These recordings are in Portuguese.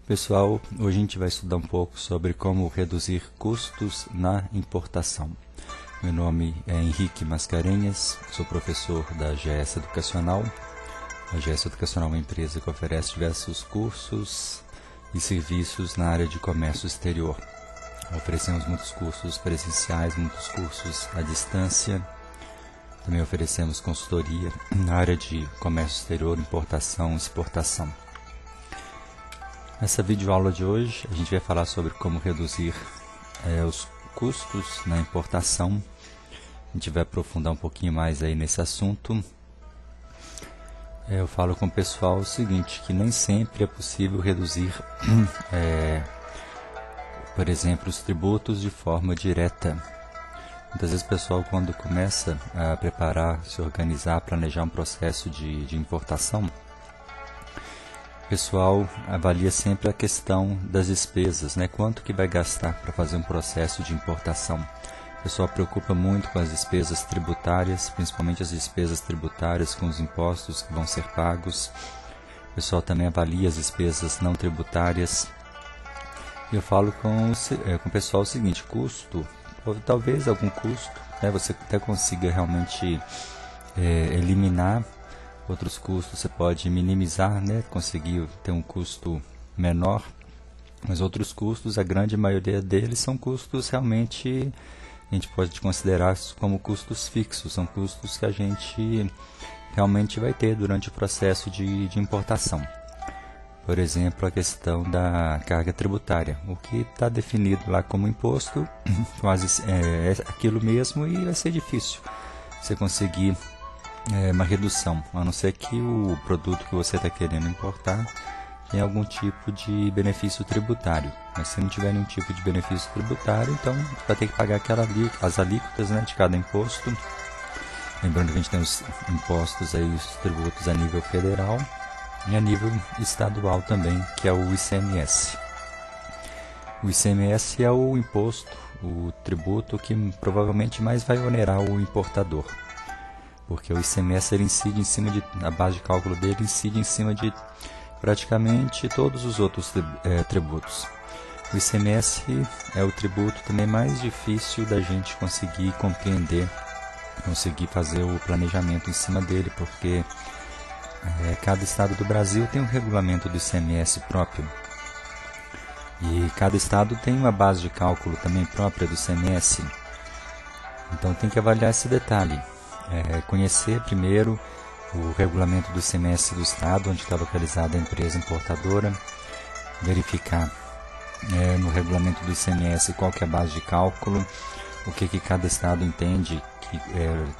Pessoal, hoje a gente vai estudar um pouco sobre como reduzir custos na importação. Meu nome é Henrique Mascarenhas, sou professor da GS Educacional. A GS Educacional é uma empresa que oferece diversos cursos e serviços na área de comércio exterior. Oferecemos muitos cursos presenciais, muitos cursos à distância. Também oferecemos consultoria na área de comércio exterior, importação e exportação. Nessa videoaula de hoje, a gente vai falar sobre como reduzir os custos na importação. A gente vai aprofundar um pouquinho mais aí nesse assunto. Eu falo com o pessoal o seguinte, que nem sempre é possível reduzir, por exemplo, os tributos de forma direta. Muitas vezes o pessoal, quando começa a preparar, se organizar, planejar um processo de importação, o pessoal avalia sempre a questão das despesas, né? Quanto que vai gastar para fazer um processo de importação. O pessoal preocupa muito com as despesas tributárias, principalmente as despesas tributárias com os impostos que vão ser pagos. O pessoal também avalia as despesas não tributárias. Eu falo com o pessoal o seguinte, custo, talvez algum custo, né? Você até consiga realmente eliminar. Outros custos você pode minimizar, né? Conseguir ter um custo menor, mas outros custos, a grande maioria deles são custos realmente, a gente pode considerar como custos fixos, são custos que a gente realmente vai ter durante o processo de importação. Por exemplo, a questão da carga tributária, o que está definido lá como imposto, quase é aquilo mesmo e vai ser difícil você conseguir uma redução, a não ser que o produto que você está querendo importar tenha algum tipo de benefício tributário. Mas se não tiver nenhum tipo de benefício tributário, então vai ter que pagar as alíquotas, né, de cada imposto. Lembrando que a gente tem os impostos, aí, os tributos a nível federal e a nível estadual também, que é o ICMS. O ICMS é o imposto, o tributo que provavelmente mais vai onerar o importador. Porque o ICMS ele incide em cima a base de cálculo dele incide em cima de praticamente todos os outros tributos. O ICMS é o tributo também mais difícil da gente conseguir compreender, conseguir fazer o planejamento em cima dele, porque cada estado do Brasil tem um regulamento do ICMS próprio. E cada estado tem uma base de cálculo também própria do ICMS. Então tem que avaliar esse detalhe. Conhecer primeiro o regulamento do ICMS do estado, onde está localizada a empresa importadora, verificar no regulamento do ICMS qual que é a base de cálculo, o que cada estado entende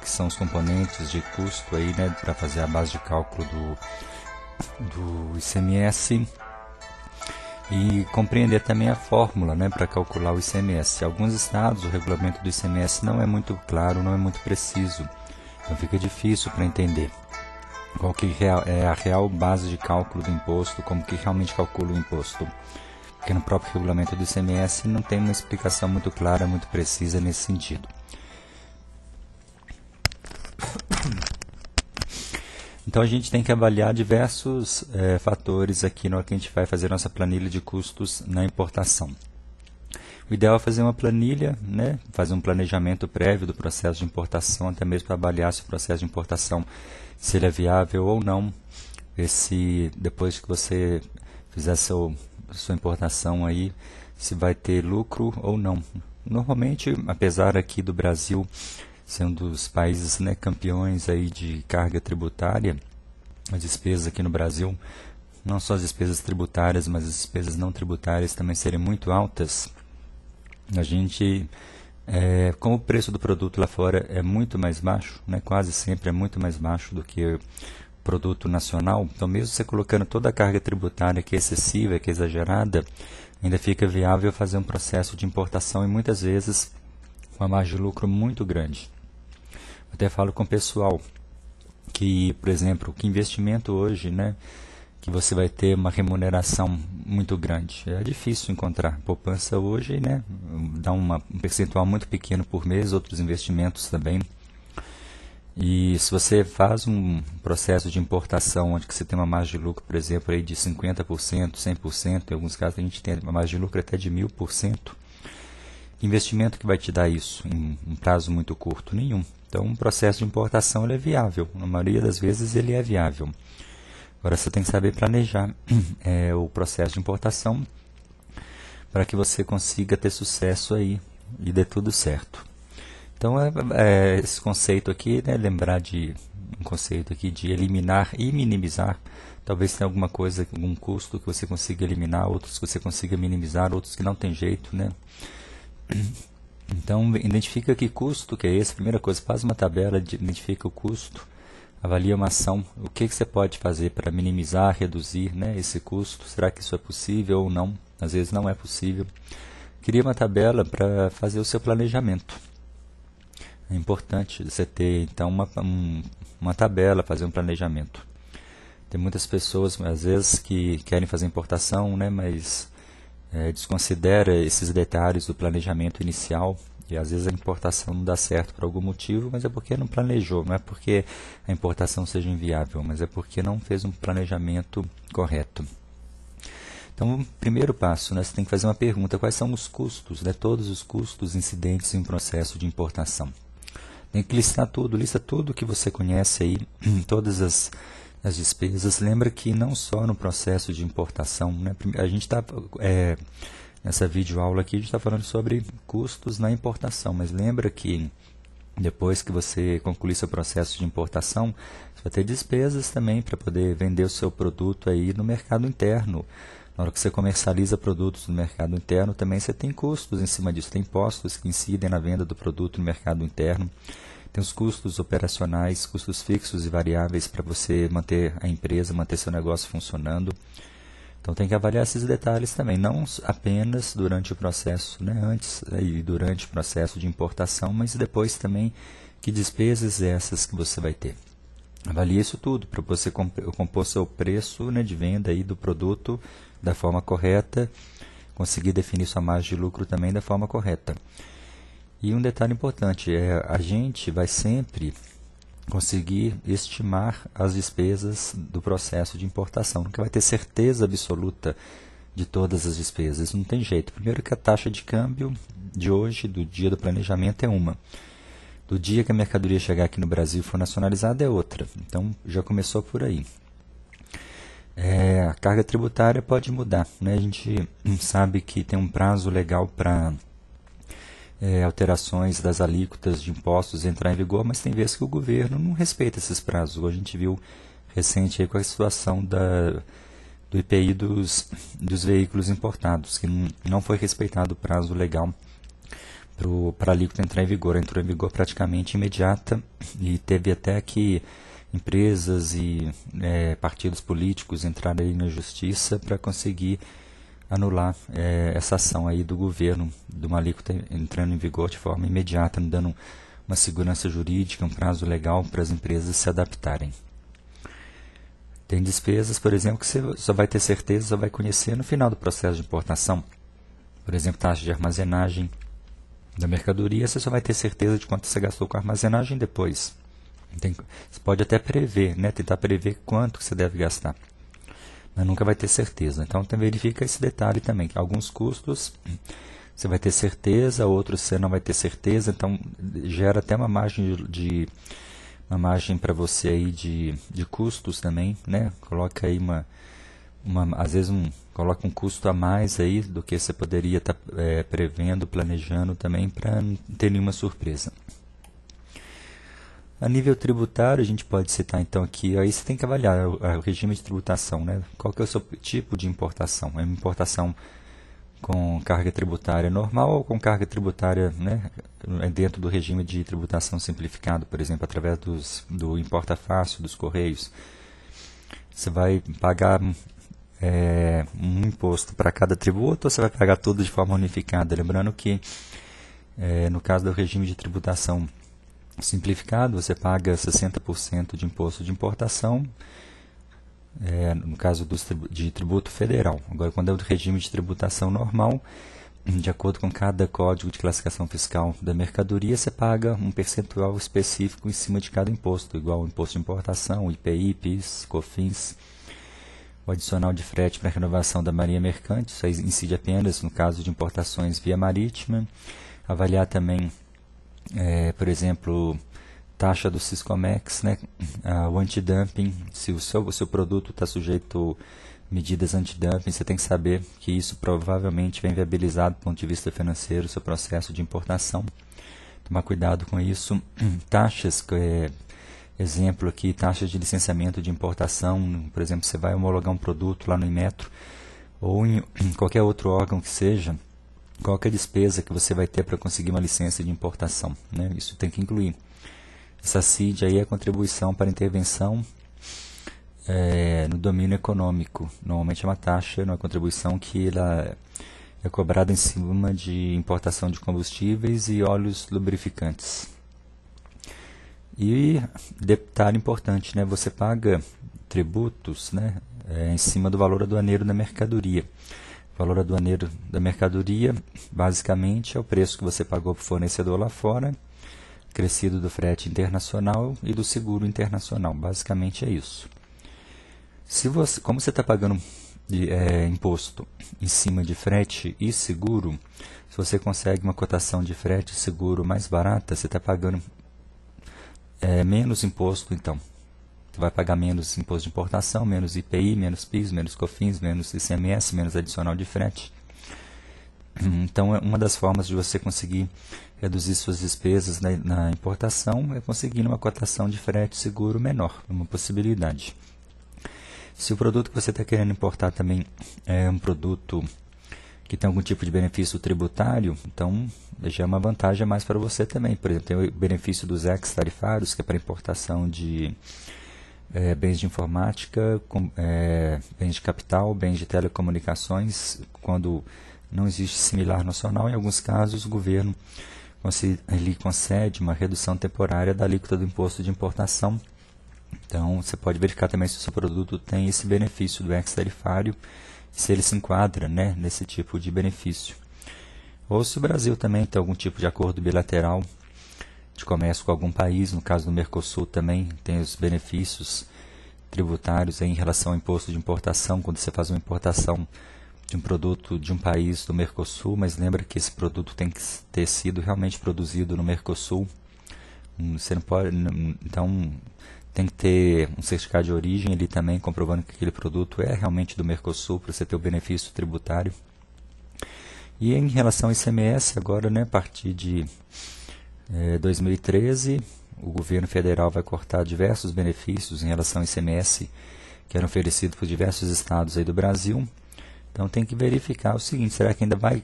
que são os componentes de custo aí, né, para fazer a base de cálculo do ICMS, e compreender também a fórmula, né, para calcular o ICMS. Em alguns estados o regulamento do ICMS não é muito claro, não é muito preciso. Então fica difícil para entender qual que é a real base de cálculo do imposto, como que realmente calcula o imposto. Porque no próprio regulamento do ICMS não tem uma explicação muito clara, muito precisa nesse sentido. Então a gente tem que avaliar diversos fatores aqui na hora que a gente vai fazer nossa planilha de custos na importação. O ideal é fazer uma planilha, né? Fazer um planejamento prévio do processo de importação, até mesmo para avaliar se o processo de importação se ele é viável ou não. Ver se depois que você fizer sua importação aí, se vai ter lucro ou não. Normalmente, apesar aqui do Brasil ser um dos países, né, campeões aí de carga tributária, as despesas aqui no Brasil, não só as despesas tributárias, mas as despesas não tributárias também serem muito altas. A gente, como o preço do produto lá fora é muito mais baixo, né, quase sempre é muito mais baixo do que o produto nacional, então mesmo você colocando toda a carga tributária que é excessiva, que é exagerada, ainda fica viável fazer um processo de importação e muitas vezes com uma margem de lucro muito grande. Eu até falo com o pessoal que, por exemplo, que investimento hoje, né, que você vai ter uma remuneração muito grande. É difícil encontrar. Poupança hoje, né, dá um percentual muito pequeno por mês, outros investimentos também. E se você faz um processo de importação onde que você tem uma margem de lucro, por exemplo, aí de 50%, 100%, em alguns casos a gente tem uma margem de lucro até de 1000%, que investimento que vai te dar isso em um prazo muito curto? Nenhum. Então, um processo de importação ele é viável. Na maioria das vezes ele é viável. Agora você tem que saber planejar o processo de importação para que você consiga ter sucesso aí e dê tudo certo. Então, esse conceito aqui, né, lembrar de um conceito aqui de eliminar e minimizar. Talvez tenha alguma coisa, algum custo que você consiga eliminar, outros que você consiga minimizar, outros que não tem jeito, né? Então, identifica que custo que é esse. Primeira coisa, faz uma tabela, identifica o custo, avalia uma ação. O que você pode fazer para minimizar, reduzir, né, esse custo? Será que isso é possível ou não? Às vezes não é possível. Cria uma tabela para fazer o seu planejamento. É importante você ter, então, uma tabela, fazer um planejamento. Tem muitas pessoas, às vezes, que querem fazer importação, né, mas desconsidera esses detalhes do planejamento inicial. E às vezes a importação não dá certo por algum motivo, mas é porque não planejou. Não é porque a importação seja inviável, mas é porque não fez um planejamento correto. Então, o primeiro passo, né, você tem que fazer uma pergunta: quais são os custos, né, todos os custos incidentes em um processo de importação? Tem que listar tudo, lista tudo que você conhece aí, todas as despesas. Lembra que não só no processo de importação, né, a gente está, nessa videoaula aqui, a gente está falando sobre custos na importação, mas lembra que depois que você concluir seu processo de importação, você vai ter despesas também para poder vender o seu produto aí no mercado interno. Na hora que você comercializa produtos no mercado interno, também você tem custos em cima disso, tem impostos que incidem na venda do produto no mercado interno, tem os custos operacionais, custos fixos e variáveis para você manter a empresa, manter seu negócio funcionando. Então tem que avaliar esses detalhes também, não apenas durante o processo, né, antes e durante o processo de importação, mas depois também que despesas essas que você vai ter. Avalie isso tudo para você compor seu preço, né, de venda aí do produto da forma correta, conseguir definir sua margem de lucro também da forma correta. E um detalhe importante, a gente vai sempre conseguir estimar as despesas do processo de importação. Nunca vai ter certeza absoluta de todas as despesas, não tem jeito. Primeiro que a taxa de câmbio de hoje, do dia do planejamento, é uma. Do dia que a mercadoria chegar aqui no Brasil e for nacionalizada é outra. Então já começou por aí. A carga tributária pode mudar, né? A gente sabe que tem um prazo legal para alterações das alíquotas de impostos entrar em vigor, mas tem vezes que o governo não respeita esses prazos. A gente viu recente aí com a situação do IPI dos veículos importados, que não foi respeitado o prazo legal para a alíquota entrar em vigor. Entrou em vigor praticamente imediata e teve até que empresas e partidos políticos entrarem aí na justiça para conseguir anular essa ação aí do governo, de uma alíquota entrando em vigor de forma imediata, dando uma segurança jurídica, um prazo legal para as empresas se adaptarem. Tem despesas, por exemplo, que você só vai ter certeza, só vai conhecer no final do processo de importação. Por exemplo, taxa de armazenagem da mercadoria, você só vai ter certeza de quanto você gastou com a armazenagem depois. Você pode até prever, né, tentar prever quanto você deve gastar, mas nunca vai ter certeza. Então, verifica esse detalhe também, que alguns custos você vai ter certeza, outros você não vai ter certeza. Então, gera até uma margem uma margem para você aí de custos também, né? Coloca aí às vezes coloca um custo a mais aí do que você poderia estar prevendo, planejando também, para não ter nenhuma surpresa. A nível tributário, a gente pode citar então aqui, aí você tem que avaliar o regime de tributação, né? Qual que é o seu tipo de importação? É uma importação com carga tributária normal ou com carga tributária, né, dentro do regime de tributação simplificado, por exemplo, através do Importa Fácil, dos Correios? Você vai pagar um imposto para cada tributo ou você vai pagar tudo de forma unificada? Lembrando que, no caso do regime de tributação simplificado, você paga 60% de imposto de importação, no caso de tributo federal. Agora, quando é o regime de tributação normal, de acordo com cada código de classificação fiscal da mercadoria, você paga um percentual específico em cima de cada imposto, igual o imposto de importação, o IPI, PIS, COFINS, o adicional de frete para renovação da marinha mercante, isso aí incide apenas no caso de importações via marítima. Avaliar também, por exemplo, taxa do Siscomex, né, o antidumping, se o seu produto está sujeito a medidas antidumping, você tem que saber que isso provavelmente vem viabilizar do ponto de vista financeiro o seu processo de importação. Tomar cuidado com isso. Taxas, exemplo aqui, taxas de licenciamento de importação, por exemplo, você vai homologar um produto lá no Inmetro ou em qualquer outro órgão que seja, qual que é a despesa que você vai ter para conseguir uma licença de importação, né? Isso tem que incluir. Essa CID aí é a contribuição para intervenção no domínio econômico. Normalmente é uma taxa, uma contribuição que ela é cobrada em cima de importação de combustíveis e óleos lubrificantes. E detalhe importante, né? Você paga tributos, né, em cima do valor aduaneiro da mercadoria. O valor aduaneiro da mercadoria, basicamente, é o preço que você pagou para o fornecedor lá fora, acrescido do frete internacional e do seguro internacional. Basicamente é isso. Como você está pagando imposto em cima de frete e seguro, se você consegue uma cotação de frete e seguro mais barata, você está pagando menos imposto, então. Você vai pagar menos imposto de importação, menos IPI, menos PIS, menos COFINS, menos ICMS, menos adicional de frete. Então, uma das formas de você conseguir reduzir suas despesas na importação é conseguindo uma cotação de frete seguro menor, uma possibilidade. Se o produto que você está querendo importar também é um produto que tem algum tipo de benefício tributário, então já é uma vantagem a mais para você também. Por exemplo, tem o benefício dos ex-tarifários, que é para importação de bens de informática, bens de capital, bens de telecomunicações, quando não existe similar nacional. Em alguns casos, o governo ele concede uma redução temporária da alíquota do imposto de importação. Então, você pode verificar também se o seu produto tem esse benefício do ex-tarifário, se ele se enquadra, né, nesse tipo de benefício. Ou se o Brasil também tem algum tipo de acordo bilateral de comércio com algum país, no caso do Mercosul também tem os benefícios tributários em relação ao imposto de importação, quando você faz uma importação de um produto de um país do Mercosul, mas lembra que esse produto tem que ter sido realmente produzido no Mercosul. Você não pode, então tem que ter um certificado de origem ali também, comprovando que aquele produto é realmente do Mercosul, para você ter o benefício tributário. E em relação ao ICMS, agora, né, a partir de 2013, o governo federal vai cortar diversos benefícios em relação ao ICMS que eram oferecidos por diversos estados aí do Brasil. Então tem que verificar o seguinte, será que ainda vai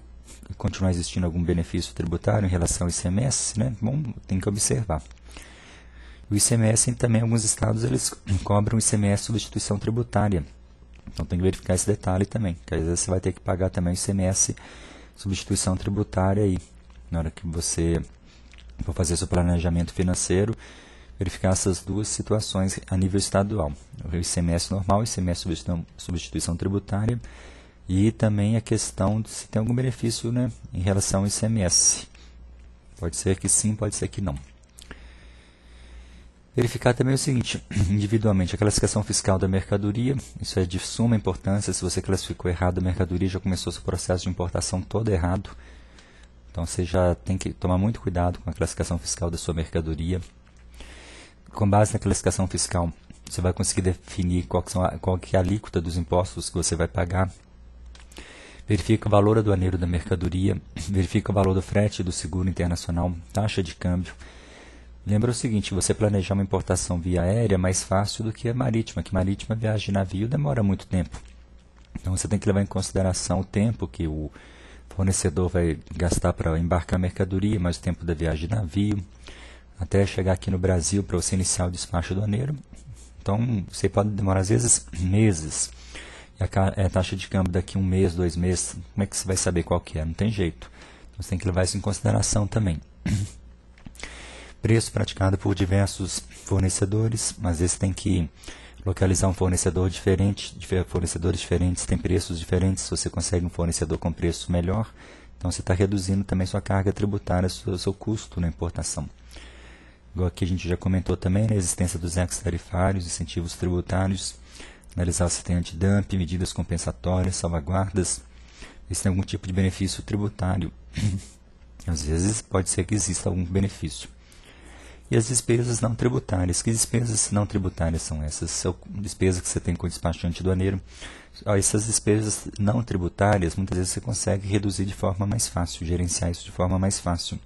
continuar existindo algum benefício tributário em relação ao ICMS, né? Bom, tem que observar. O ICMS também, alguns estados, eles cobram ICMS substituição tributária. Então tem que verificar esse detalhe também, que às vezes você vai ter que pagar também o ICMS substituição tributária aí, na hora que você for fazer seu planejamento financeiro, verificar essas duas situações a nível estadual. O ICMS normal, o ICMS substituição tributária, e também a questão de se tem algum benefício, né, em relação ao ICMS. Pode ser que sim, pode ser que não. Verificar também o seguinte, individualmente, a classificação fiscal da mercadoria, isso é de suma importância. Se você classificou errado a mercadoria, já começou seu processo de importação todo errado. Então você já tem que tomar muito cuidado com a classificação fiscal da sua mercadoria. Com base na classificação fiscal, você vai conseguir definir qual que é a alíquota dos impostos que você vai pagar. Verifica o valor aduaneiro da mercadoria, verifica o valor do frete do seguro internacional, taxa de câmbio. Lembra o seguinte, você planejar uma importação via aérea é mais fácil do que a marítima, que marítima viagem de navio demora muito tempo. Então você tem que levar em consideração o tempo que o fornecedor vai gastar para embarcar a mercadoria, mais o tempo da viagem de navio, até chegar aqui no Brasil para você iniciar o despacho aduaneiro. Então você pode demorar às vezes meses. E a taxa de câmbio daqui 1 mês, 2 meses, como é que você vai saber qual que é? Não tem jeito. Então, você tem que levar isso em consideração também. Preço praticado por diversos fornecedores, às vezes tem que localizar um fornecedor diferente, fornecedores diferentes têm preços diferentes. Se você consegue um fornecedor com preço melhor, Então você está reduzindo também sua carga tributária, seu custo na importação. Igual aqui a gente já comentou também, né, a existência dos ex tarifários, incentivos tributários, analisar se tem antidumping, medidas compensatórias, salvaguardas, se tem algum tipo de benefício tributário. Às vezes pode ser que exista algum benefício. E as despesas não tributárias. Que despesas não tributárias são essas? São despesas que você tem com o despachante aduaneiro. Essas despesas não tributárias, muitas vezes você consegue reduzir de forma mais fácil, gerenciar isso de forma mais fácil.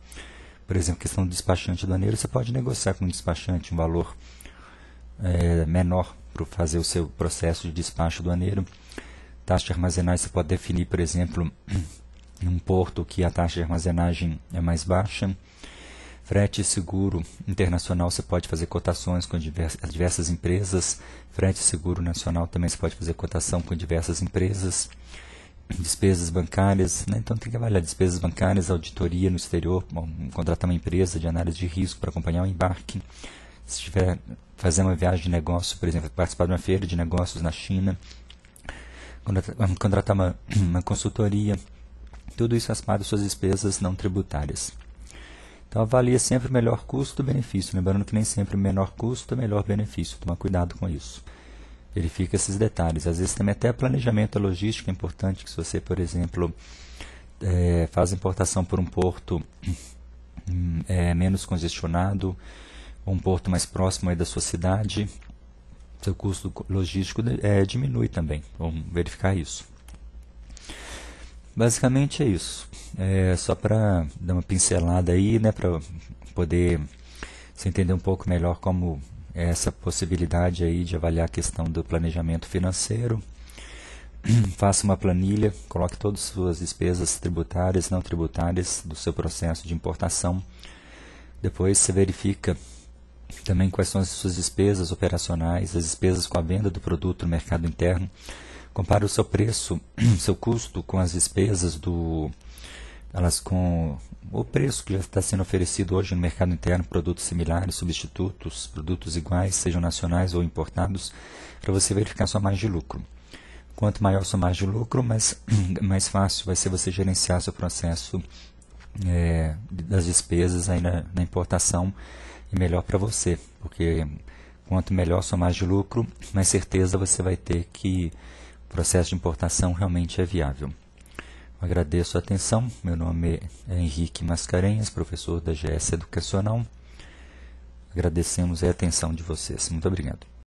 Por exemplo, questão do despachante aduaneiro, você pode negociar com o despachante um valor menor para fazer o seu processo de despacho aduaneiro. Taxa de armazenagem, você pode definir, por exemplo, em um porto que a taxa de armazenagem é mais baixa. Frete e seguro internacional, você pode fazer cotações com diversas empresas. Frete e seguro nacional também você pode fazer cotação com diversas empresas. Despesas bancárias, né? Então tem que avaliar despesas bancárias, auditoria no exterior, contratar uma empresa de análise de risco para acompanhar o embarque. Se estiver fazendo uma viagem de negócio, por exemplo, participar de uma feira de negócios na China, contratar uma consultoria, tudo isso faz parte das suas despesas não tributárias. Então avalia sempre o melhor custo-benefício, lembrando que nem sempre o menor custo é o melhor benefício, toma cuidado com isso. Verifica esses detalhes. Às vezes também até planejamento logístico é importante, que se você, por exemplo, faz importação por um porto menos congestionado, ou um porto mais próximo aí da sua cidade, seu custo logístico diminui também. Vamos verificar isso. Basicamente é isso. Só para dar uma pincelada aí, né, para poder você entender um pouco melhor como é essa possibilidade aí de avaliar a questão do planejamento financeiro. Faça uma planilha, coloque todas as suas despesas tributárias, não tributárias do seu processo de importação. Depois você verifica também quais são as suas despesas operacionais, as despesas com a venda do produto no mercado interno. Compare o seu preço, seu custo com as despesas com o preço que já está sendo oferecido hoje no mercado interno, produtos similares, substitutos, produtos iguais, sejam nacionais ou importados, para você verificar sua margem de lucro. Quanto maior sua margem de lucro, mais fácil vai ser você gerenciar seu processo das despesas aí na importação, e melhor para você, porque quanto melhor sua margem de lucro, mais certeza você vai ter que o processo de importação realmente é viável. Agradeço a atenção. Meu nome é Henrique Mascarenhas, professor da GS Educacional. Agradecemos a atenção de vocês. Muito obrigado.